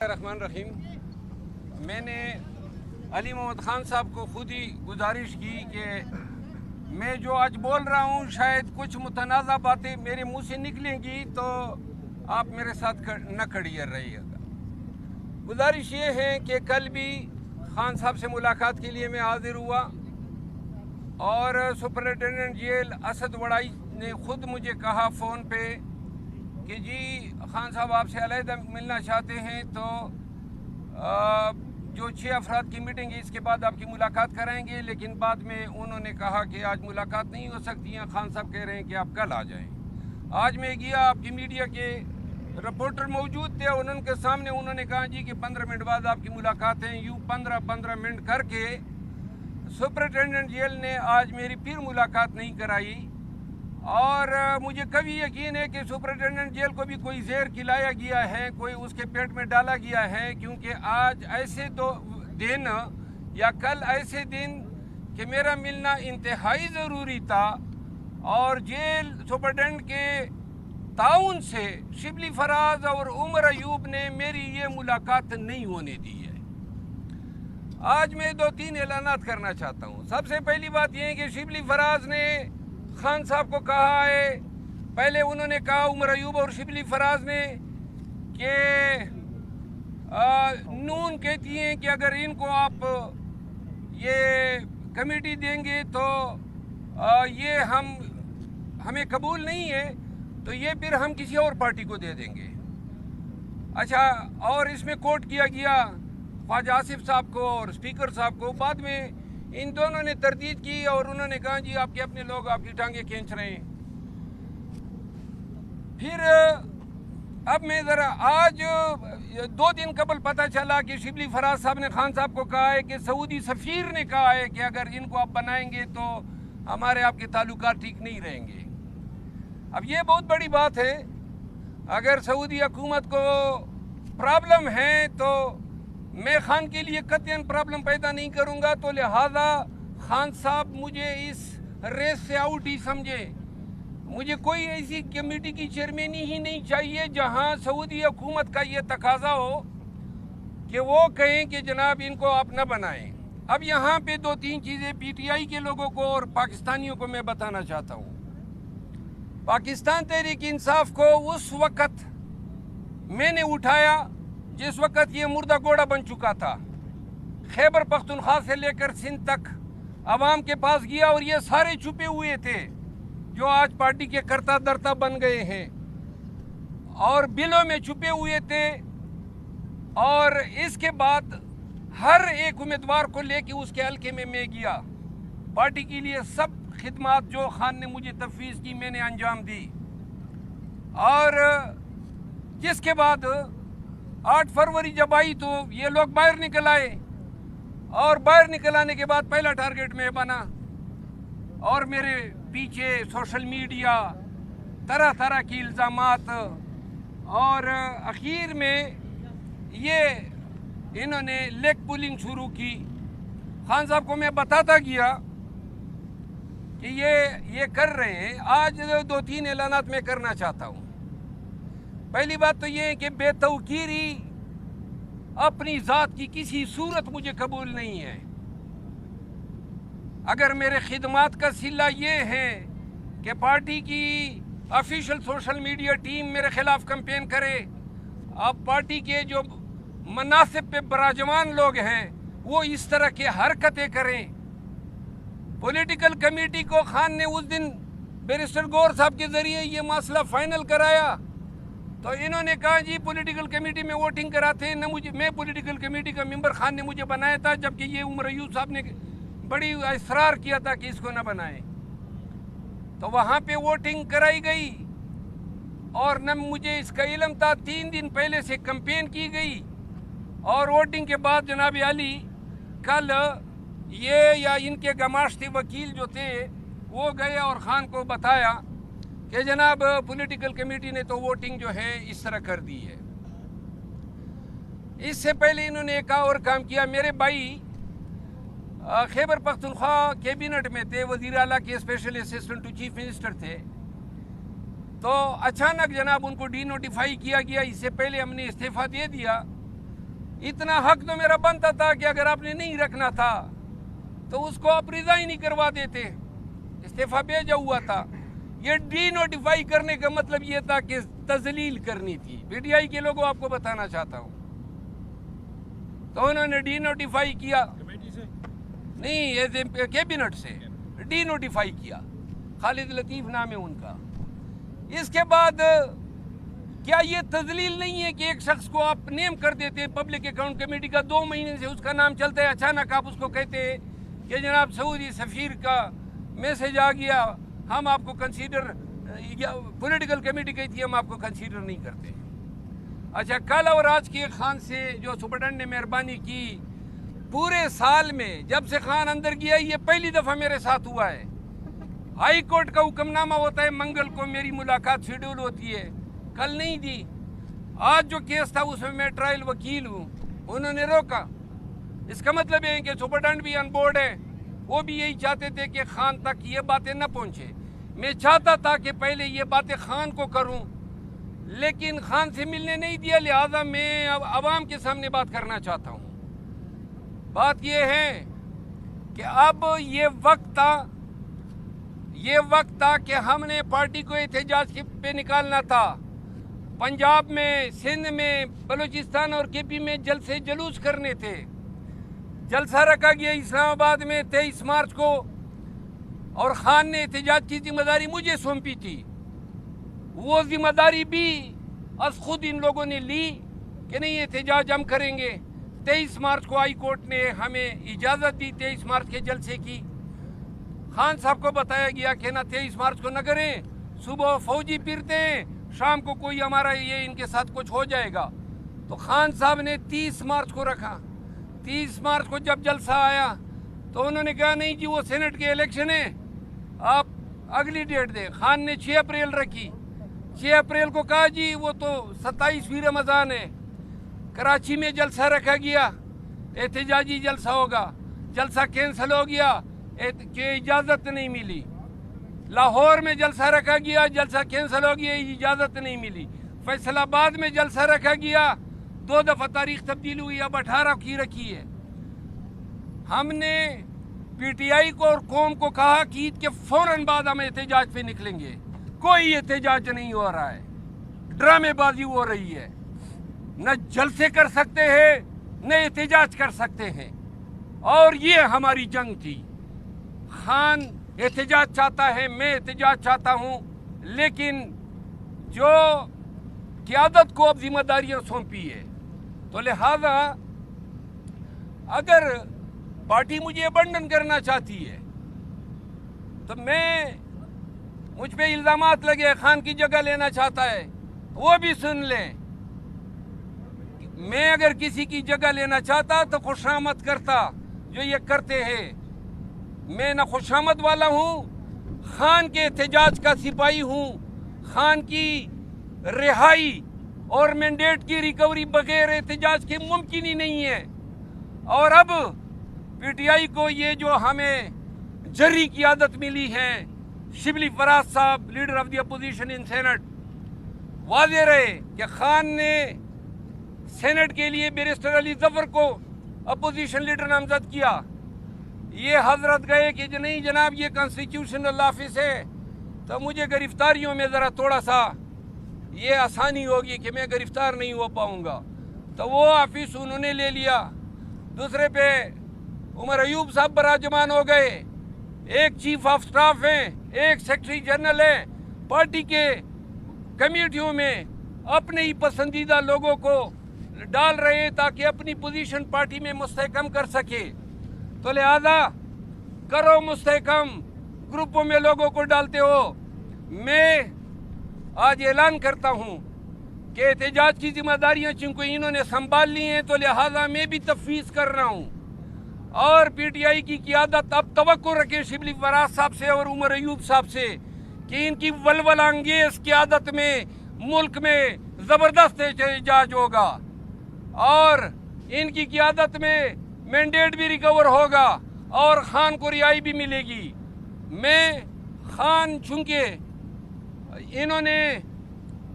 الرحمن الرحیم. میں نے علی محمد خان صاحب کو خود ہی گزارش کی کہ میں جو آج بول رہا ہوں شاید کچھ متنازع باتیں میرے منہ سے نکلیں گی تو آپ میرے ساتھ نہ کھڑی رہیے گا. گزارش یہ ہے کہ کل بھی خان صاحب سے ملاقات کے لیے میں حاضر ہوا اور سپرنٹینڈنٹ جیل اسد وڑائی نے خود مجھے کہا فون پہ کہ جی خان صاحب آپ سے علیحدہ ملنا چاہتے ہیں تو جو 6 افراد کی میٹنگ ہے اس کے بعد آپ کی ملاقات کرائیں گے. لیکن بعد میں انہوں نے کہا کہ آج ملاقات نہیں ہو سکتی ہیں. خان صاحب کہہ رہے ہیں کہ آپ کل آ جائیں. آج میں گیا, آپ کی میڈیا کے رپورٹر موجود تھے, ان کے سامنے انہوں نے کہا جی کہ 15 منٹ بعد آپ کی ملاقات ہیں. یوں 15 منٹ کر کے سپرنٹینڈنٹ جیل نے آج میری پھر ملاقات نہیں کرائی. اور مجھے کبھی یقین ہے کہ سپرنٹینڈنٹ جیل کو بھی کوئی زہر کھلایا گیا ہے, کوئی اس کے پیٹ میں ڈالا گیا ہے, کیونکہ آج ایسے دن یا کل ایسے دن کہ میرا ملنا انتہائی ضروری تھا اور جیل سپرنٹینڈنٹ کے تعاون سے شبلی فراز اور عمر ایوب نے میری یہ ملاقات نہیں ہونے دی ہے. آج میں 2-3 اعلانات کرنا چاہتا ہوں. سب سے پہلی بات یہ ہے کہ شبلی فراز نے خان صاحب کو کہا ہے, پہلے انہوں نے کہا عمر ایوب اور شبلی فراز نے کہ نون کہتی ہیں کہ اگر ان کو آپ یہ کمیٹی دیں گے تو یہ ہمیں قبول نہیں ہے, تو یہ پھر ہم کسی اور پارٹی کو دے دیں گے. اچھا, اور اس میں کوٹ کیا گیا خواجہ آصف صاحب کو اور اسپیکر صاحب کو. بعد میں ان دونوں نے تردید کی اور انہوں نے کہا جی آپ کے اپنے لوگ آپ کی ٹانگیں کھینچ رہے ہیں. پھر اب میں ذرا آج 2 دن قبل پتہ چلا کہ شبلی فراز صاحب نے خان صاحب کو کہا ہے کہ سعودی سفیر نے کہا ہے کہ اگر ان کو آپ بنائیں گے تو ہمارے آپ کے تعلقات ٹھیک نہیں رہیں گے. اب یہ بہت بڑی بات ہے. اگر سعودی حکومت کو پرابلم ہے تو میں خان کے لیے قطعاً پرابلم پیدا نہیں کروں گا, تو لہذا خان صاحب مجھے اس ریس سے آؤٹ ہی سمجھے. مجھے کوئی ایسی کمیٹی کی چیئرمینی ہی نہیں چاہیے جہاں سعودی حکومت کا یہ تقاضا ہو کہ وہ کہیں کہ جناب ان کو آپ نہ بنائیں. اب یہاں پہ 2-3 چیزیں پی ٹی آئی کے لوگوں کو اور پاکستانیوں کو میں بتانا چاہتا ہوں. پاکستان تحریک انصاف کو اس وقت میں نے اٹھایا جس وقت یہ مردہ گھوڑا بن چکا تھا. خیبر پختونخوا سے لے کر سندھ تک عوام کے پاس گیا اور یہ سارے چھپے ہوئے تھے جو آج پارٹی کے کرتا درتا بن گئے ہیں اور بلوں میں چھپے ہوئے تھے. اور اس کے بعد ہر ایک امیدوار کو لے کے اس کے حلقے میں گیا. پارٹی کے لیے سب خدمات جو خان نے مجھے تفویض کی میں نے انجام دی. اور جس کے بعد 8 فروری جب آئی تو یہ لوگ باہر نکل آئے اور باہر نکل آنے کے بعد پہلا ٹارگٹ میں بنا اور میرے پیچھے سوشل میڈیا طرح طرح کی الزامات اور اخیر میں یہ انہوں نے لیگ پولنگ شروع کی. خان صاحب کو میں بتاتا گیا کہ یہ کر رہے ہیں. آج 2-3 اعلانات میں کرنا چاہتا ہوں. پہلی بات تو یہ ہے کہ بے توقیری اپنی ذات کی کسی صورت مجھے قبول نہیں ہے. اگر میرے خدمات کا صلہ یہ ہے کہ پارٹی کی آفیشل سوشل میڈیا ٹیم میرے خلاف کمپین کرے, اب پارٹی کے جو مناصب پہ براجمان لوگ ہیں وہ اس طرح کے حرکتیں کریں. پولیٹیکل کمیٹی کو خان نے اس دن بیرسٹر گور صاحب کے ذریعے یہ مسئلہ فائنل کرایا تو انہوں نے کہا جی پولیٹیکل کمیٹی میں ووٹنگ کراتے ہیں. میں پولیٹیکل کمیٹی کا ممبر خان نے مجھے بنایا تھا, جبکہ یہ عمر ایوب صاحب نے بڑی اصرار کیا تھا کہ اس کو نہ بنائیں. تو وہاں پہ ووٹنگ کرائی گئی اور نہ مجھے اس کا علم تھا. 3 دن پہلے سے کمپین کی گئی اور ووٹنگ کے بعد جناب علی کل یہ یا ان کے گماشتے وکیل جو تھے وہ گئے اور خان کو بتایا کہ جناب پولیٹیکل کمیٹی نے تو ووٹنگ جو ہے اس طرح کر دی ہے. اس سے پہلے انہوں نے ایک اور کام کیا. میرے بھائی خیبر پختونخوا کیبنٹ میں تھے, وزیر اعلیٰ کے special assistant to chief minister تھے. تو اچانک جناب ان کو ڈی نوٹیفائی کیا گیا. اس سے پہلے ہم نے استعفیٰ دے دیا اتنا حق تو میرا بنتا تھا کہ اگر آپ نے نہیں رکھنا تھا تو اس کو آپ ریزائن نہیں کروا دیتے، استعفیٰ بھیجا ہوا تھا۔ یہ ڈی نوٹیفائی کرنے کا مطلب یہ تھا کہ تذلیل کرنی تھی۔ پی ٹی آئی کے لوگوں آپ کو بتانا چاہتا ہوں، تو انہوں نے ڈی نوٹیفائی کیا، نہیں کیبنٹ سے ڈی نوٹیفائی کیا، خالد لطیف نام ہے ان کا۔ اس کے بعد کیا یہ تذلیل نہیں ہے کہ ایک شخص کو آپ نیم کر دیتے ہیں پبلک اکاؤنٹ کمیٹی کا، 2 مہینے سے اس کا نام چلتا ہے، اچانک آپ اس کو کہتے ہیں کہ جناب سعودی سفیر کا میسج آ گیا، ہم آپ کو کنسیڈر، پولیٹیکل کمیٹی کہتی ہے ہم آپ کو کنسیڈر نہیں کرتے۔ اچھا، کل اور آج کے خان سے جو سپرڈنٹ نے مہربانی کی، پورے سال میں جب سے خان اندر گیا یہ پہلی دفعہ میرے ساتھ ہوا ہے۔ ہائی کورٹ کا حکم نامہ ہوتا ہے، منگل کو میری ملاقات شیڈول ہوتی ہے، کل نہیں دی۔ آج جو کیس تھا اس میں میں ٹرائل وکیل ہوں، انہوں نے روکا۔ اس کا مطلب ہے کہ سپرڈنٹ بھی آن بورڈ ہے، وہ بھی یہی چاہتے تھے کہ خان تک یہ باتیں نہ پہنچے۔ میں چاہتا تھا کہ پہلے یہ باتیں خان کو کروں، لیکن خان سے ملنے نہیں دیا، لہٰذا میں اب عوام کے سامنے بات کرنا چاہتا ہوں۔ بات یہ ہے کہ اب یہ وقت تھا کہ ہم نے پارٹی کو احتجاج پہ نکالنا تھا۔ پنجاب میں، سندھ میں، بلوچستان اور کے پی میں جلسے جلوس کرنے تھے۔ جلسہ رکھا گیا اسلام آباد میں 23 مارچ کو، اور خان نے احتجاج کی ذمہ داری مجھے سونپی تھی۔ وہ ذمہ داری بھی از خود ان لوگوں نے لی کہ نہیں احتجاج ہم کریں گے۔ 23 مارچ کو ہائی کورٹ نے ہمیں اجازت دی 23 مارچ کے جلسے کی۔ خان صاحب کو بتایا گیا کہ نہ 23 مارچ کو نہ کریں، صبح فوجی پھرتے ہیں، شام کو کوئی ہمارا یہ ان کے ساتھ کچھ ہو جائے گا۔ تو خان صاحب نے 30 مارچ کو رکھا۔ 30 مارچ کو جب جلسہ آیا تو انہوں نے کہا نہیں جی وہ سینٹ کے الیکشن ہیں، آپ اگلی ڈیٹ دیں۔ خان نے 6 اپریل رکھی۔ 6 اپریل کو کہا جی وہ تو 27ویں رمضان ہے۔ کراچی میں جلسہ رکھا گیا، احتجاجی جلسہ ہوگا، جلسہ کینسل ہو گیا کہ اجازت نہیں ملی۔ لاہور میں جلسہ رکھا گیا، جلسہ کینسل ہو گیا، اجازت نہیں ملی۔ فیصل آباد میں جلسہ رکھا گیا، 2 دفعہ تاریخ تبدیل ہوئی، اب 18 کی رکھی ہے۔ ہم نے پی ٹی آئی کو اور قوم کو کہا کہ عید کے فوراً بعد ہم احتجاج پہ نکلیں گے۔ کوئی احتجاج نہیں ہو رہا ہے، ڈرامے بازی ہو رہی ہے۔ نہ جلسے کر سکتے ہیں، نہ احتجاج کر سکتے ہیں، اور یہ ہماری جنگ تھی۔ خان احتجاج چاہتا ہے، میں احتجاج چاہتا ہوں، لیکن جو قیادت کو اب ذمہ داریاں سونپی ہے، تو لہذا اگر پارٹی مجھے ابنڈن کرنا چاہتی ہے تو مجھ پہ الزامات لگے خان کی جگہ لینا چاہتا ہے، وہ بھی سن لیں۔ میں اگر کسی کی جگہ لینا چاہتا تو خوشامد کرتا، جو یہ کرتے ہیں۔ میں نہ خوشامد والا ہوں، خان کے احتجاج کا سپاہی ہوں۔ خان کی رہائی اور مینڈیٹ کی ریکوری بغیر احتجاج کے ممکن ہی نہیں ہے۔ اور اب پی ٹی آئی کو یہ جو ہمیں جری کی عادت ملی ہے، شبلی فراز صاحب leader of the opposition in senate, واضح رہے کہ خان نے سینٹ کے لیے بیرسٹر علی ظفر کو اپوزیشن لیڈر نامزد کیا۔ یہ حضرت گئے کہ نہیں جناب یہ کانسٹیٹیوشنل آفس ہے، تو مجھے گرفتاریوں میں ذرا تھوڑا سا یہ آسانی ہوگی کہ میں گرفتار نہیں ہو پاؤں گا، تو وہ آفس انہوں نے لے لیا۔ دوسرے پہ عمر ایوب صاحب براجمان ہو گئے، ایک چیف آف سٹاف ہیں، ایک سیکرٹری جنرل ہیں، پارٹی کے کمیٹیوں میں اپنے ہی پسندیدہ لوگوں کو ڈال رہے تاکہ اپنی پوزیشن پارٹی میں مستحکم کر سکے۔ تو لہذا کرو مستحکم، گروپوں میں لوگوں کو ڈالتے ہو۔ میں آج اعلان کرتا ہوں کہ احتجاج کی ذمہ داریاں چونکہ انہوں نے سنبھال لی ہیں، تو لہذا میں بھی تفویض کر رہا ہوں، اور پی ٹی آئی کی قیادت اب توقع رکھے شبلی فراز صاحب سے اور عمر ایوب صاحب سے کہ ان کی ولولہ انگیز قیادت میں ملک میں زبردست احتجاج ہوگا، اور ان کی قیادت میں مینڈیٹ بھی ریکور ہوگا اور خان کو رہائی بھی ملے گی۔ میں خان، چونکہ انہوں نے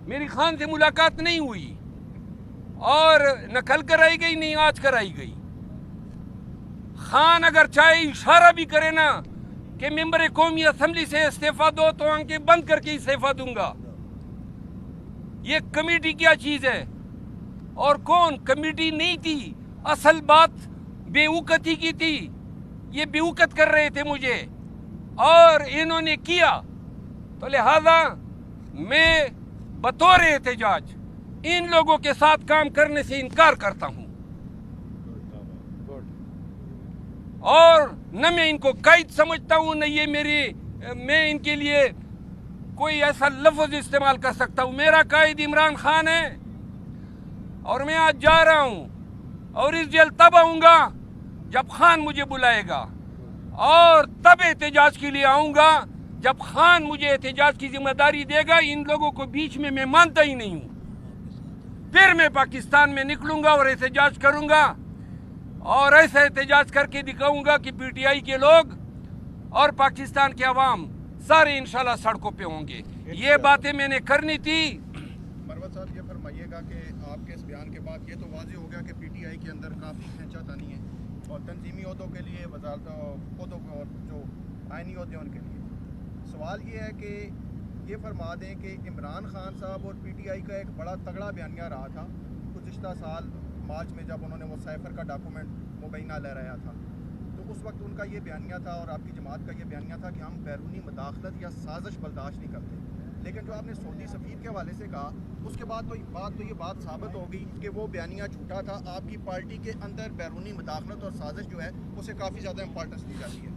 میری خان سے ملاقات نہیں ہوئی، اور نہ کل کرائی گئی نہیں آج کرائی گئی. خان اگر چاہے اشارہ بھی کرے نا کہ ممبر قومی اسمبلی سے استعفیٰ دو تو آنکھیں بند کر کے استعفیٰ دوں گا. یہ کمیٹی کیا چیز ہے؟ اور کون کمیٹی نہیں تھی، اصل بات بے وقتی کی تھی. یہ بے وقت کر رہے تھے مجھے اور انہوں نے کیا. تو لہذا میں بطور احتجاج ان لوگوں کے ساتھ کام کرنے سے انکار کرتا ہوں، اور نہ میں ان کو قائد سمجھتا ہوں، نہ یہ میں ان کے لیے کوئی ایسا لفظ استعمال کر سکتا ہوں. میرا قائد عمران خان ہے اور میں آج جا رہا ہوں اور اس جیل تب آؤں گا جب خان مجھے بلائے گا، اور تب احتجاج کے لیے آؤں گا جب خان مجھے احتجاج کی ذمہ داری دے گا. ان لوگوں کو بیچ میں مانتا ہی نہیں ہوں. پھر میں پاکستان میں نکلوں گا اور احتجاج کروں گا، اور ایسا احتجاج کر کے دکھاؤں گا کہ پی ٹی آئی کے لوگ اور پاکستان کے عوام سارے انشاءاللہ سڑکوں پہ ہوں گے. یہ باتیں میں نے کرنی تھی. مروت صاحب یہ فرمائیے گا کہ آپ کے اس بیان کے بعد یہ تو واضح ہو گیا کہ پی ٹی آئی کے اندر کافی کھینچا تانی ہے، اور تنظیمی عہدوں کے لیے وزارت عہدوں اور جو آئینی عہدے ان کے لیے. سوال یہ ہے کہ یہ فرما دیں کہ عمران خان صاحب اور پی ٹی آئی کا ایک بڑا تگڑا بیانیہ رہا تھا گزشتہ سال مارچ میں، جب انہوں نے وہ سائفر کا ڈاکومنٹ مبینہ لہرایا تھا. تو اس وقت ان کا یہ بیانیہ تھا اور آپ کی جماعت کا یہ بیانیہ تھا کہ ہم بیرونی مداخلت یا سازش برداشت نہیں کرتے. لیکن جو آپ نے سعودی سفیر کے حوالے سے کہا، اس کے بعد تو یہ بات ثابت ہو گئی کہ وہ بیانیہ جھوٹا تھا. آپ کی پارٹی کے اندر بیرونی مداخلت اور سازش جو ہے اسے کافی زیادہ امپورٹنس دی جاتی ہے.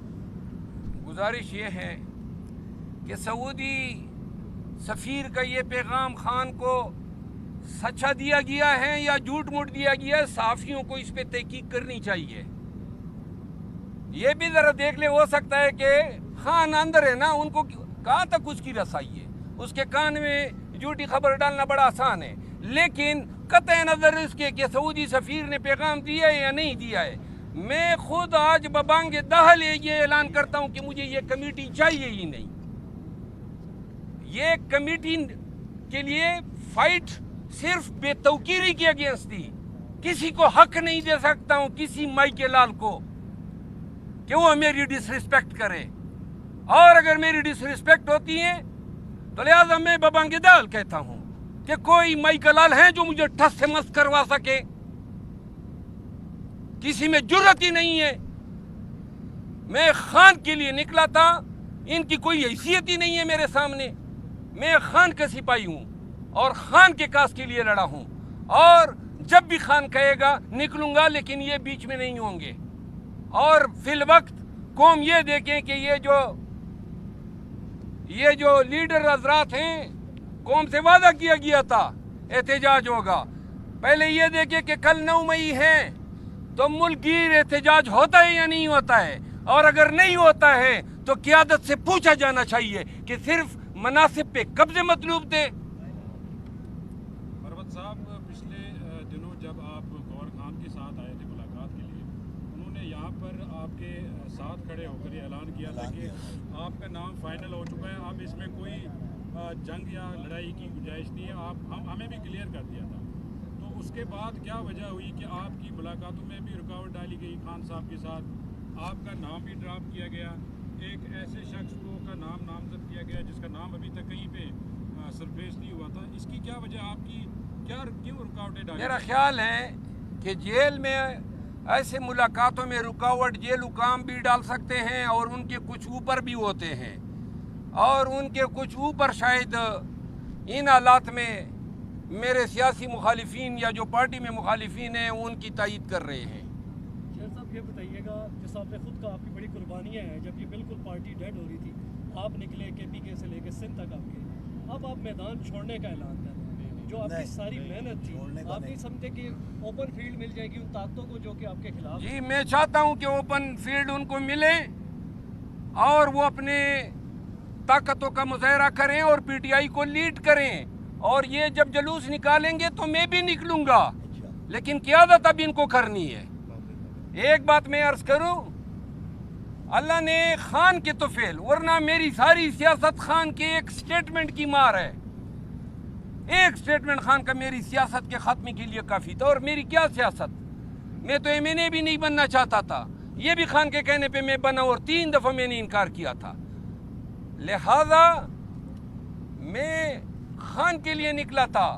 گزارش یہ ہے کہ سعودی سفیر کا یہ پیغام خان کو سچا دیا گیا ہے یا جھوٹ موٹ دیا گیا ہے، صحافیوں کو اس پہ تحقیق کرنی چاہیے. یہ بھی ذرا دیکھ لے، ہو سکتا ہے کہ خان اندر ہے نا، ان کو کہاں تک اس کی رسائی ہے. اس کے کان میں جھوٹی خبر ڈالنا بڑا آسان ہے، لیکن قطع نظر اس کے کہ سعودی سفیر نے پیغام دیا ہے یا نہیں دیا ہے، میں خود آج ببانگ دہل یہ اعلان کرتا ہوں کہ مجھے یہ کمیٹی چاہیے ہی نہیں. یہ کمیٹی کے لیے فائٹ صرف بے توقیری کے اگینسٹ تھی. کسی کو حق نہیں دے سکتا ہوں، کسی مائی کے لال کو، کہ وہ میری ڈس ریسپیکٹ کرے. اور اگر میری ڈس ریسپیکٹ ہوتی ہے تو لہٰذا میں ببانگ دہل کہتا ہوں کہ کوئی مائی کا لال ہے جو مجھے ٹھس سے مس کروا سکے. کسی میں جرت ہی نہیں ہے. میں خان کے لیے نکلا تھا، ان کی کوئی حیثیت ہی نہیں ہے میرے سامنے. میں خان کا سپاہی ہوں اور خان کے کاز کے لیے لڑا ہوں، اور جب بھی خان کہے گا نکلوں گا، لیکن یہ بیچ میں نہیں ہوں گے. اور فی الوقت قوم یہ دیکھیں کہ یہ جو لیڈر حضرات ہیں، قوم سے وعدہ کیا گیا تھا احتجاج ہوگا. پہلے یہ دیکھیں کہ کل 9 مئی ہے تو ملک گیر احتجاج ہوتا ہے یا نہیں ہوتا ہے، اور اگر نہیں ہوتا ہے تو قیادت سے پوچھا جانا چاہیے کہ صرف مناصب پہ قبضے مطلوب تھے. مروت صاحب، پچھلے دنوں جب آپ گور خان کے ساتھ آئے تھے ملاقات کے لیے، انہوں نے یہاں پر آپ کے ساتھ کھڑے ہو کر یہ اعلان کیا تھا کہ آپ کا نام فائنل ہو چکا ہے، اب اس میں کوئی جنگ یا لڑائی کی گنجائش نہیں ہے. ہمیں بھی کلیئر کر دیا تھا. تو اس کے بعد کیا وجہ ہوئی کہ آپ کی ملاقاتوں میں بھی رکاوٹ ڈالی گئی، خان صاحب کے ساتھ آپ کا نام بھی ڈراپ کیا گیا، ایک ایسے شخص کو کا نام نامزد کیا گیا جس کا نام ابھی تک کہیں پہ سرفیس نہیں ہوا تھا. اس کی کیا وجہ، آپ کی کیوں رکاوٹیں ڈالی؟ میرا خیال ہے کہ جیل میں ایسے ملاقاتوں میں رکاوٹ جیل حکام بھی ڈال سکتے ہیں، اور ان کے کچھ اوپر بھی ہوتے ہیں، اور ان کے کچھ اوپر شاید ان حالات میں میرے سیاسی مخالفین یا جو پارٹی میں مخالفین ہیں ان کی تائید کر رہے ہیں. شیر صاحب یہ بتائیے گا، جس آپ نے خود کہا آپ کی بڑی قربانیاں ہیں، جب یہ بالکل پارٹی ڈیڈ ہو رہی تھی آپ نکلے کے پی کے سے لے کے سندھ تک آپ گئے، اب آپ میدان چھوڑنے کا اعلان کر رہے ہیں، جو آپ کی ساری محنت تھی، آپ نہیں سمجھتے کہ اوپن فیلڈ مل جائے گی ان طاقتوں کو جو کہ آپ کے خلاف؟ جی میں چاہتا ہوں کہ اوپن فیلڈ ان کو ملے اور وہ اپنے طاقتوں کا مظاہرہ کریں اور پی ٹی آئی کو لیڈ کریں. اور یہ جب جلوس نکالیں گے تو میں بھی نکلوں گا، لیکن قیادت اب ان کو کرنی ہے. ایک بات میں عرض کروں، اللہ نے خان کے تو فیل، ورنہ میری ساری سیاست خان کے ایک سٹیٹمنٹ کی مار ہے. ایک سٹیٹمنٹ خان کا میری سیاست کے خاتمے کے لیے کافی تھا. اور میری کیا سیاست, میں تو MNA بھی نہیں بننا چاہتا تھا, یہ بھی خان کے کہنے پہ میں بنا اور 3 دفعہ میں نے انکار کیا تھا. لہذا میں خان کے لیے نکلا تھا,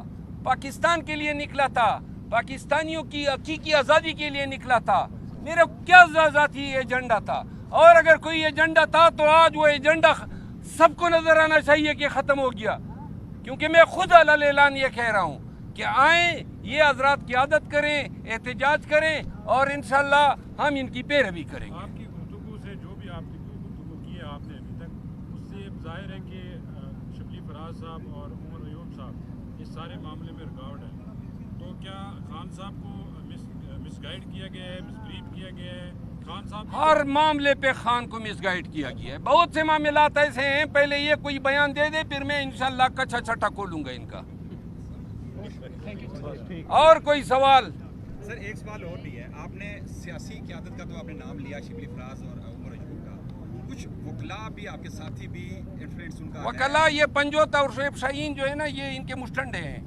پاکستان کے لیے نکلا تھا, پاکستانیوں کی حقیقی آزادی کے لیے نکلا تھا. میرا کیا ذاتی ایجنڈا تھا, اور اگر کوئی ایجنڈا تھا تو آج وہ ایجنڈا سب کو نظر آنا چاہیے کہ ختم ہو گیا. کیونکہ میں خود علل اعلان یہ کہہ رہا ہوں کہ آئیں, یہ حضرات قیادت کریں, احتجاج کریں, اور انشاءاللہ ہم ان کی پیروی کریں گے. آپ کی گفتگو سے جو بھی آپ کی گفتگو کی ہے آپ نے ابھی تک, اس سے ظاہر ہے کہ شبلی فراز صاحب اور عمر ایوب صاحب اس سارے معاملے میں رکاوٹ ہے. تو کیا خان صاحب کو مس گائیڈ کیا گیا ہے, مس بریف کیا گیا ہے؟ خان صاحب ہر معاملے پہ خان کو مس گائیڈ کیا گیا ہے. بہت سے معاملات ایسے ہیں, پہلے یہ کوئی بیان دے دے, پھر میں انشاءاللہ کچھا چھٹا کھولوں گا ان کا. اور کوئی سوال؟ سر ایک سوال اور بھی ہے, آپ نے سیاسی قیادت کا تو آپ نے نام لیا, شبلی فراز اور عمر ایوب کا, کچھ وکلا بھی آپ کے ساتھی بھی انفلوئنس ان کا وکلا یہ پنجوتا اور شعیب شاہین جو ہے نا, یہ ان کے مشتنڈے ہیں.